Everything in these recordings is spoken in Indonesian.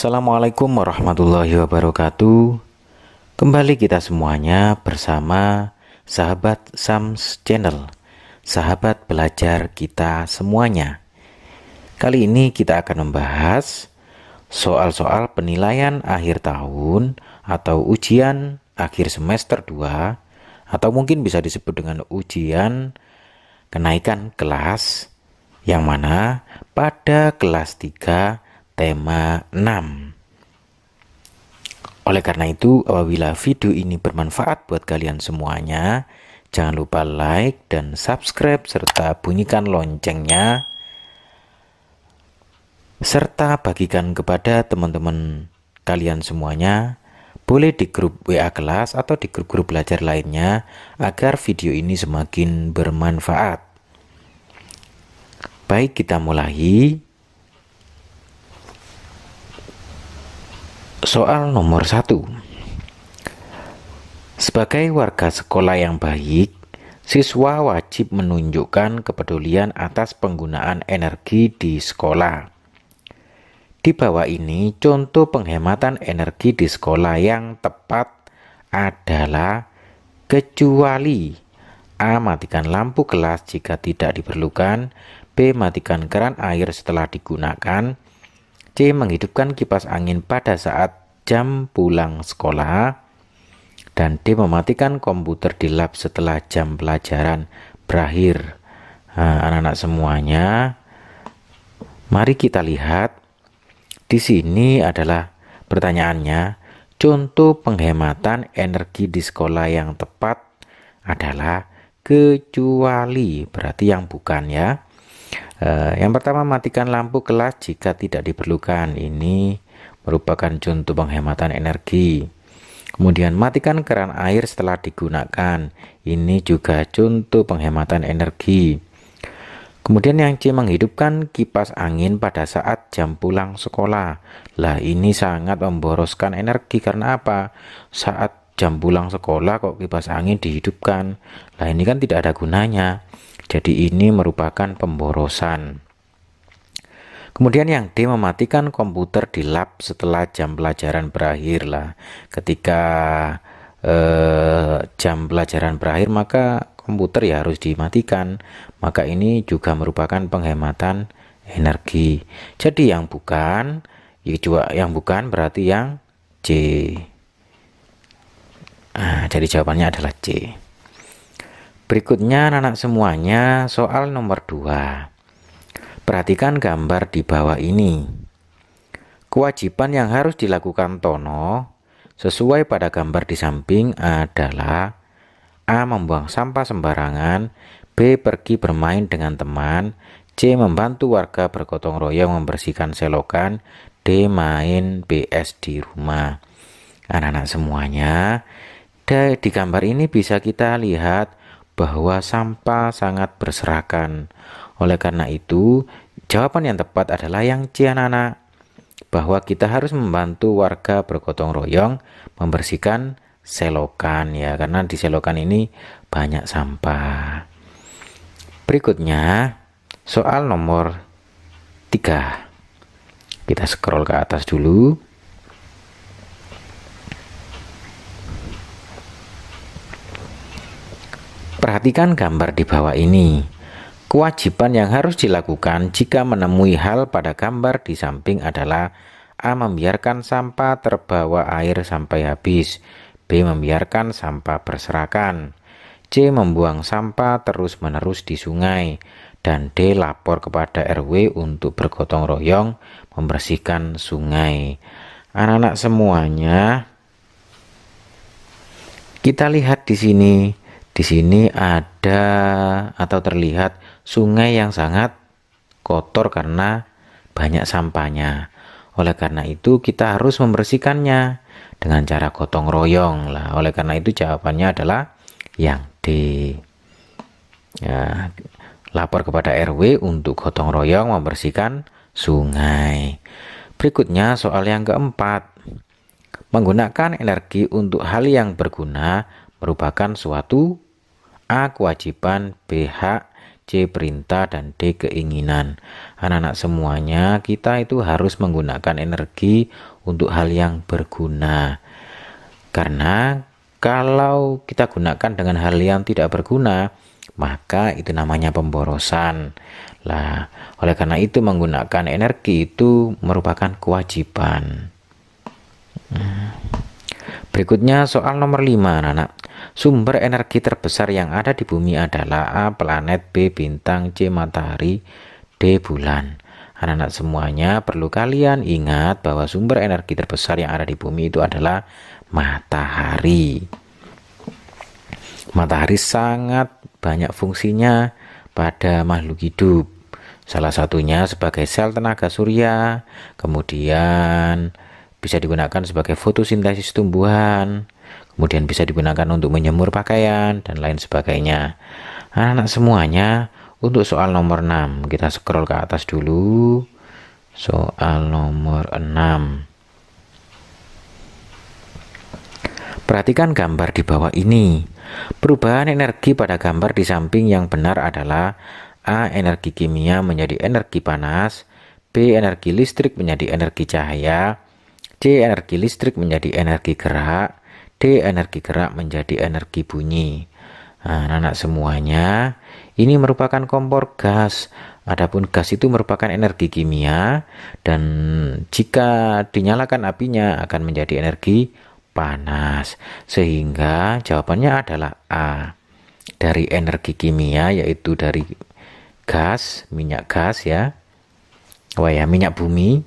Assalamualaikum warahmatullahi wabarakatuh. Kembali kita semuanya bersama sahabat Sams Channel, sahabat belajar kita semuanya. Kali ini kita akan membahas soal-soal penilaian akhir tahun atau ujian akhir semester 2, atau mungkin bisa disebut dengan ujian kenaikan kelas, yang mana pada kelas 3 tema 6. Oleh karena itu, apabila video ini bermanfaat buat kalian semuanya, jangan lupa like dan subscribe serta bunyikan loncengnya, serta bagikan kepada teman-teman kalian semuanya, boleh di grup WA kelas atau di grup-grup belajar lainnya, agar video ini semakin bermanfaat. Baik, kita mulai. Soal nomor 1. Sebagai warga sekolah yang baik, siswa wajib menunjukkan kepedulian atas penggunaan energi di sekolah. Di bawah ini contoh penghematan energi di sekolah yang tepat adalah: kecuali A. Matikan lampu kelas jika tidak diperlukan, B. Matikan keran air setelah digunakan, C. Menghidupkan kipas angin pada saat jam pulang sekolah, dan D. Mematikan komputer di lab setelah jam pelajaran berakhir. Anak-anak semuanya, mari kita lihat. Di sini adalah pertanyaannya, contoh penghematan energi di sekolah yang tepat adalah kecuali, berarti yang bukan ya. Yang pertama, matikan lampu kelas jika tidak diperlukan. Ini merupakan contoh penghematan energi. Kemudian matikan keran air setelah digunakan. Ini juga contoh penghematan energi. Kemudian yang C, menghidupkan kipas angin pada saat jam pulang sekolah. Lah, ini sangat memboroskan energi. Karena apa? Saat jam pulang sekolah kok kipas angin dihidupkan. Lah, ini kan tidak ada gunanya. Jadi ini merupakan pemborosan. Kemudian yang D, mematikan komputer di lab setelah jam pelajaran berakhir. Lah, ketika jam pelajaran berakhir maka komputer ya harus dimatikan. Maka ini juga merupakan penghematan energi. Jadi yang bukan berarti yang C. Jadi jawabannya adalah C. Berikutnya anak-anak semuanya, soal nomor 2. Perhatikan gambar di bawah ini. Kewajiban yang harus dilakukan Tono sesuai pada gambar di samping adalah: A. Membuang sampah sembarangan, B. Pergi bermain dengan teman, C. Membantu warga bergotong royong membersihkan selokan, D. Main PS di rumah. Anak-anak semuanya, di gambar ini bisa kita lihat bahwa sampah sangat berserakan. Oleh karena itu, jawaban yang tepat adalah yang C, anak-anak, bahwa kita harus membantu warga bergotong royong membersihkan selokan ya, karena di selokan ini banyak sampah. Berikutnya, soal nomor 3. Kita scroll ke atas dulu. Perhatikan gambar di bawah ini. Kewajiban yang harus dilakukan jika menemui hal pada gambar di samping adalah: A. Membiarkan sampah terbawa air sampai habis, B. Membiarkan sampah berserakan, C. Membuang sampah terus-menerus di sungai, dan D. Lapor kepada RW untuk bergotong royong membersihkan sungai. Anak-anak semuanya, kita lihat di sini. Di sini ada atau terlihat sungai yang sangat kotor karena banyak sampahnya. Oleh karena itu kita harus membersihkannya dengan cara gotong royong. Lah, oleh karena itu jawabannya adalah yang D. Ya, lapor kepada RW untuk gotong royong membersihkan sungai. Berikutnya soal yang keempat. Menggunakan energi untuk hal yang berguna merupakan suatu: A. Kewajiban, B. Hak, C perintah, dan D keinginan. Anak-anak semuanya, kita itu harus menggunakan energi untuk hal yang berguna. Karena kalau kita gunakan dengan hal yang tidak berguna, maka itu namanya pemborosan. Lah, oleh karena itu menggunakan energi itu merupakan kewajiban. Berikutnya soal nomor 5, anak. Sumber energi terbesar yang ada di bumi adalah A. planet, B. bintang, C. matahari, D. bulan. Anak-anak semuanya perlu kalian ingat bahwa sumber energi terbesar yang ada di bumi itu adalah matahari. Matahari sangat banyak fungsinya pada makhluk hidup. Salah satunya sebagai sel tenaga surya, kemudian bisa digunakan sebagai fotosintesis tumbuhan, kemudian bisa digunakan untuk menyemur pakaian, dan lain sebagainya. Anak-anak semuanya, untuk soal nomor 6, kita scroll ke atas dulu. Soal nomor 6. Perhatikan gambar di bawah ini. Perubahan energi pada gambar di samping yang benar adalah A. energi kimia menjadi energi panas, B. energi listrik menjadi energi cahaya, C. energi listrik menjadi energi gerak, D. energi gerak menjadi energi bunyi. Nah, anak-anak semuanya, ini merupakan kompor gas. Adapun gas itu merupakan energi kimia, dan jika dinyalakan apinya akan menjadi energi panas. Sehingga jawabannya adalah A. Dari energi kimia, yaitu dari gas, minyak gas ya, minyak bumi,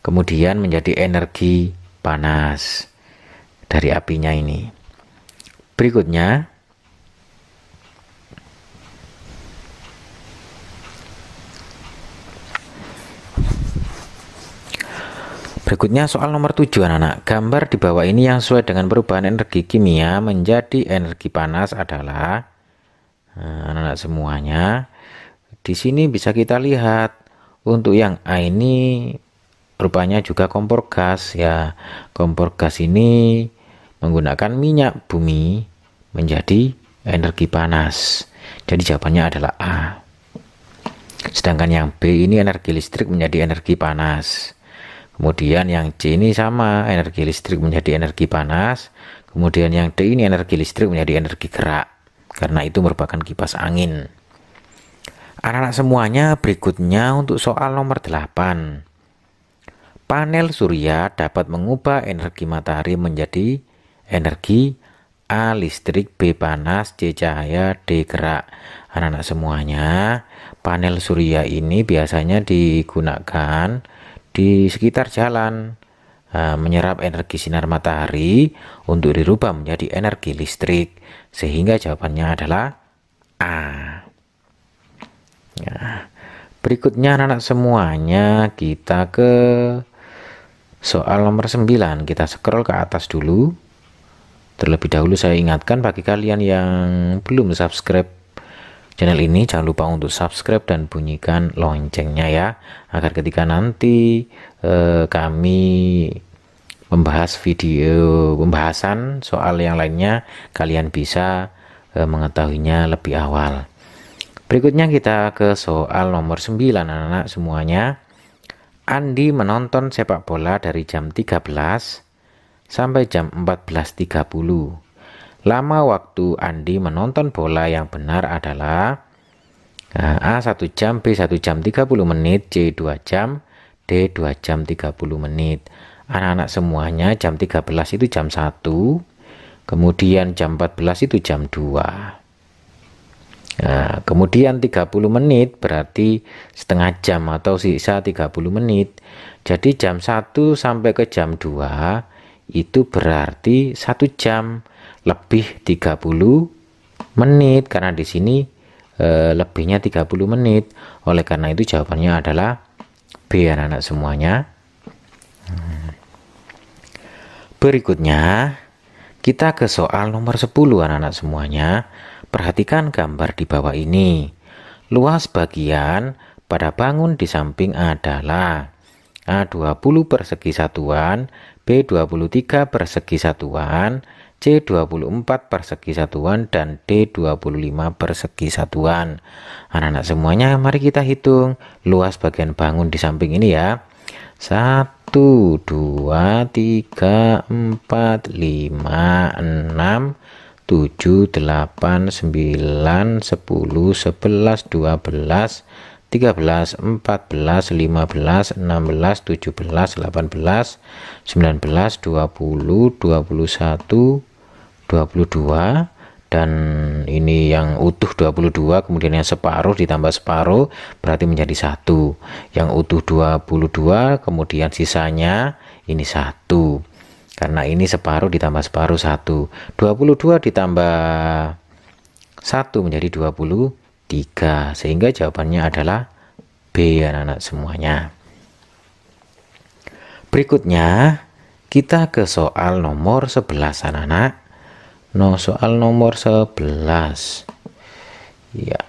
kemudian menjadi energi panas dari apinya ini. Berikutnya, soal nomor 7, anak-anak. Gambar di bawah ini yang sesuai dengan perubahan energi kimia menjadi energi panas adalah, anak-anak semuanya, di sini bisa kita lihat untuk yang A ini rupanya juga kompor gas ya. Kompor gas ini menggunakan minyak bumi menjadi energi panas. Jadi jawabannya adalah A. Sedangkan yang B ini energi listrik menjadi energi panas. Kemudian yang C ini sama, energi listrik menjadi energi panas. Kemudian yang D ini energi listrik menjadi energi gerak, karena itu merupakan kipas angin. Anak-anak semuanya, berikutnya untuk soal nomor 8. Panel surya dapat mengubah energi matahari menjadi energi A. listrik, B. panas, C. cahaya, D. gerak. Anak-anak semuanya, panel surya ini biasanya digunakan di sekitar jalan, menyerap energi sinar matahari untuk dirubah menjadi energi listrik, sehingga jawabannya adalah A. Ya. Berikutnya anak-anak semuanya, kita ke soal nomor 9. Kita scroll ke atas dulu. Terlebih dahulu saya ingatkan bagi kalian yang belum subscribe channel ini, jangan lupa untuk subscribe dan bunyikan loncengnya ya, agar ketika nanti kami membahas video pembahasan soal yang lainnya, kalian bisa mengetahuinya lebih awal. Berikutnya kita ke soal nomor 9, anak-anak semuanya. Andi menonton sepak bola dari jam 13 sampai jam 14.30. Lama waktu Andi menonton bola yang benar adalah A. 1 jam, B. 1 jam 30 menit, C. 2 jam, D. 2 jam 30 menit. Anak-anak semuanya, jam 13 itu jam 1, kemudian jam 14 itu jam 2. Nah, kemudian 30 menit berarti setengah jam atau sisa 30 menit. Jadi jam 1 sampai ke jam 2 itu berarti 1 jam lebih 30 menit, karena di sini lebihnya 30 menit. Oleh karena itu jawabannya adalah B, anak-anak semuanya. Berikutnya kita ke soal nomor 10, anak-anak semuanya. Perhatikan gambar di bawah ini. Luas bagian pada bangun di samping adalah A. 20 persegi satuan, B. 23 persegi satuan, C24 persegi satuan, dan D25 persegi satuan. Anak-anak semuanya, mari kita hitung luas bagian bangun di samping ini ya. 1, 2, 3, 4, 5, 6, 7, 8, 9, 10, 11, 12, 13, 14, 15, 16, 17, 18, 19, 20, 21, 22, dan ini yang utuh 22, kemudian yang separuh ditambah separuh berarti menjadi 1. Yang utuh 22, kemudian sisanya ini 1. Karena ini separuh ditambah separuh 1. 22 ditambah 1 menjadi 23. Sehingga jawabannya adalah B, anak-anak semuanya. Berikutnya kita ke soal nomor 11, anak-anak. Soal nomor 11. Ya.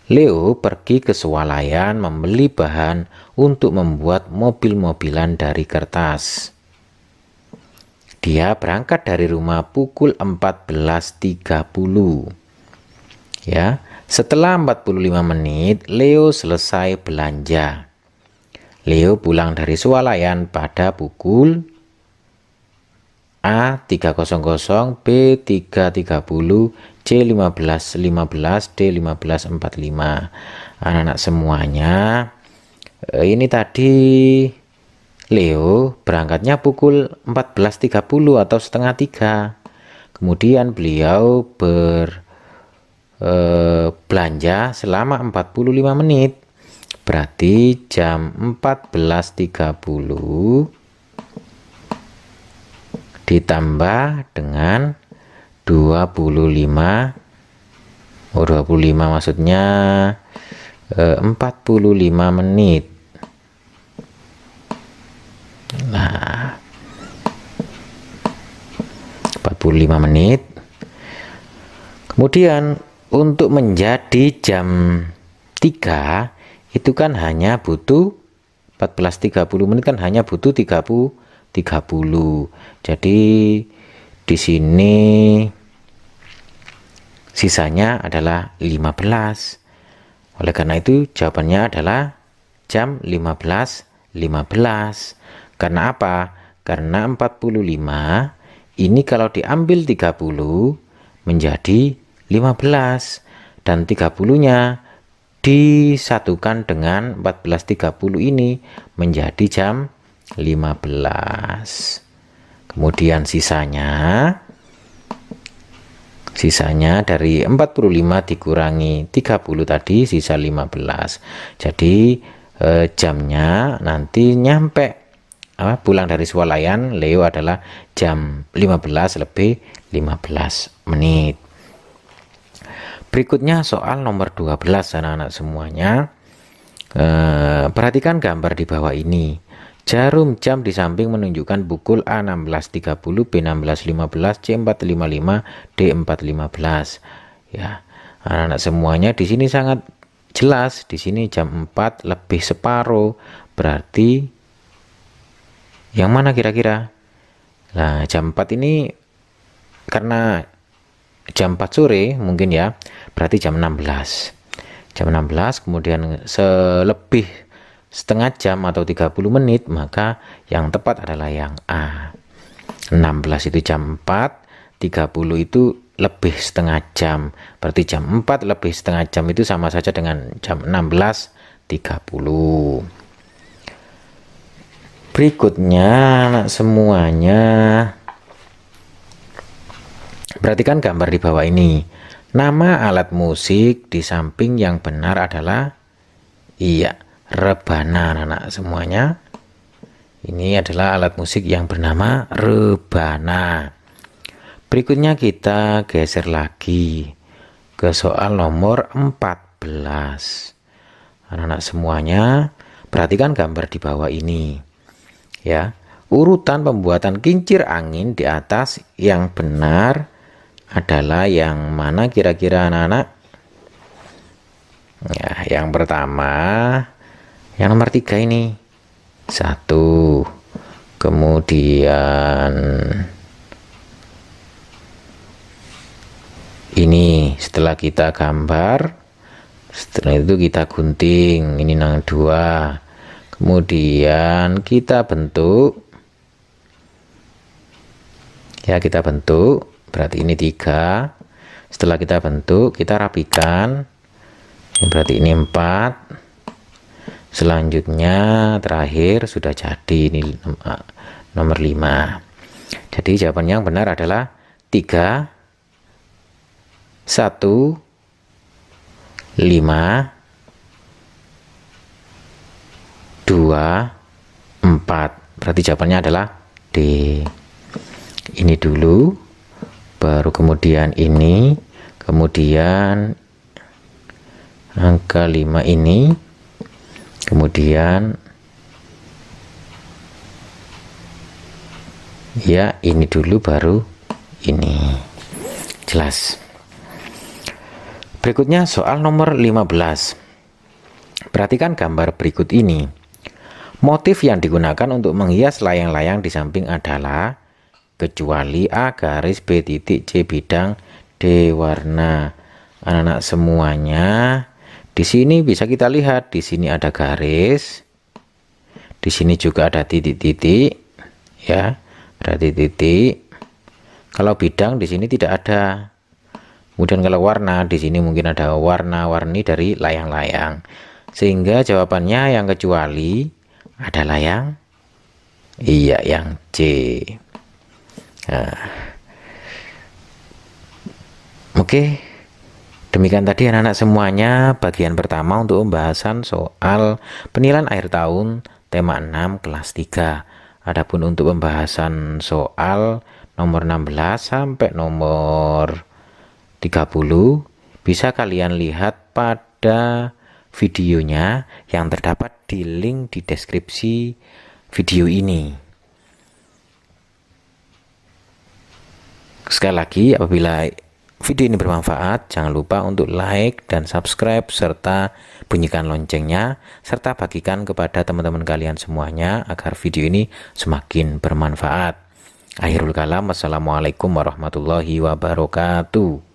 Leo pergi ke swalayan membeli bahan untuk membuat mobil-mobilan dari kertas. Dia berangkat dari rumah pukul 14.30. Ya, setelah 45 menit Leo selesai belanja. Leo pulang dari swalayan pada pukul A 3.00, B 3.30, C 15.15, D 15.45. Anak-anak semuanya, ini tadi Leo berangkatnya pukul 14.30 atau setengah 3. Kemudian beliau belanja selama 45 menit. Berarti jam 14.30 ditambah dengan 25 maksudnya 45 menit. Nah, 45 menit. Kemudian untuk menjadi jam 3 itu kan hanya butuh 14.30 menit, kan hanya butuh 30. Jadi di sini sisanya adalah 15. Oleh karena itu jawabannya adalah jam 15.15. Karena apa? Karena 45 ini kalau diambil 30 menjadi 15 dan 30-nya disatukan dengan 14.30 ini menjadi jam 15. Kemudian sisanya dari 45 dikurangi 30 tadi sisa 15. Jadi jamnya nanti nyampe pulang dari swalayan Leo adalah jam 15 lebih 15 menit. Berikutnya soal nomor 12, anak-anak semuanya. Perhatikan gambar di bawah ini. Jarum jam di samping menunjukkan pukul A 16.30, B 16.15, C 4.55, D 4.15. Ya, anak-anak semuanya di sini sangat jelas. Di sini jam 4 lebih separuh. Berarti yang mana kira-kira? Nah, jam 4 ini karena jam 4 sore mungkin ya, berarti jam 16. Jam 16, kemudian selebih setengah jam atau 30 menit, maka yang tepat adalah yang A. 16 itu jam 4, 30 itu lebih setengah jam. Berarti jam 4 lebih setengah jam itu sama saja dengan jam 16.30. Berikutnya anak semuanya, perhatikan gambar di bawah ini. Nama alat musik di samping yang benar adalah rebana, anak semuanya. Ini adalah alat musik yang bernama rebana. Berikutnya kita geser lagi ke soal nomor 14. Anak-anak semuanya, perhatikan gambar di bawah ini. Ya, urutan pembuatan kincir angin di atas yang benar adalah yang mana kira-kira anak-anak? Ya, yang pertama, yang nomor 3 ini. 1. Kemudian ini. Setelah kita gambar, setelah itu kita gunting, ini yang 2. Kemudian kita bentuk. Ya, kita bentuk, berarti ini 3. Setelah kita bentuk, kita rapikan. Berarti ini 4. Selanjutnya terakhir sudah jadi, ini nomor 5. Jadi jawaban yang benar adalah 3, 1, 5, 2, 4. Berarti jawabannya adalah D. Ini dulu, baru kemudian ini, kemudian angka 5 ini, kemudian ya ini dulu baru ini. Jelas. Berikutnya soal nomor 15. Perhatikan gambar berikut ini. Motif yang digunakan untuk menghias layang-layang di samping adalah kecuali A garis, B titik, C bidang, D warna. Anak-anak semuanya, di sini bisa kita lihat, di sini ada garis, di sini juga ada titik-titik, ya, ada titik. Kalau bidang di sini tidak ada. Kemudian kalau warna, di sini mungkin ada warna-warni dari layang-layang. Sehingga jawabannya yang kecuali adalah yang C. Nah, oke, demikian tadi anak-anak semuanya bagian pertama untuk pembahasan soal penilaian akhir tahun tema 6 kelas 3. Adapun untuk pembahasan soal nomor 16 sampai nomor 30 bisa kalian lihat pada videonya yang terdapat di link di deskripsi video ini. Sekali lagi, apabila video ini bermanfaat, jangan lupa untuk like dan subscribe serta bunyikan loncengnya, serta bagikan kepada teman-teman kalian semuanya agar video ini semakin bermanfaat. Akhirul kalam, wassalamualaikum warahmatullahi wabarakatuh.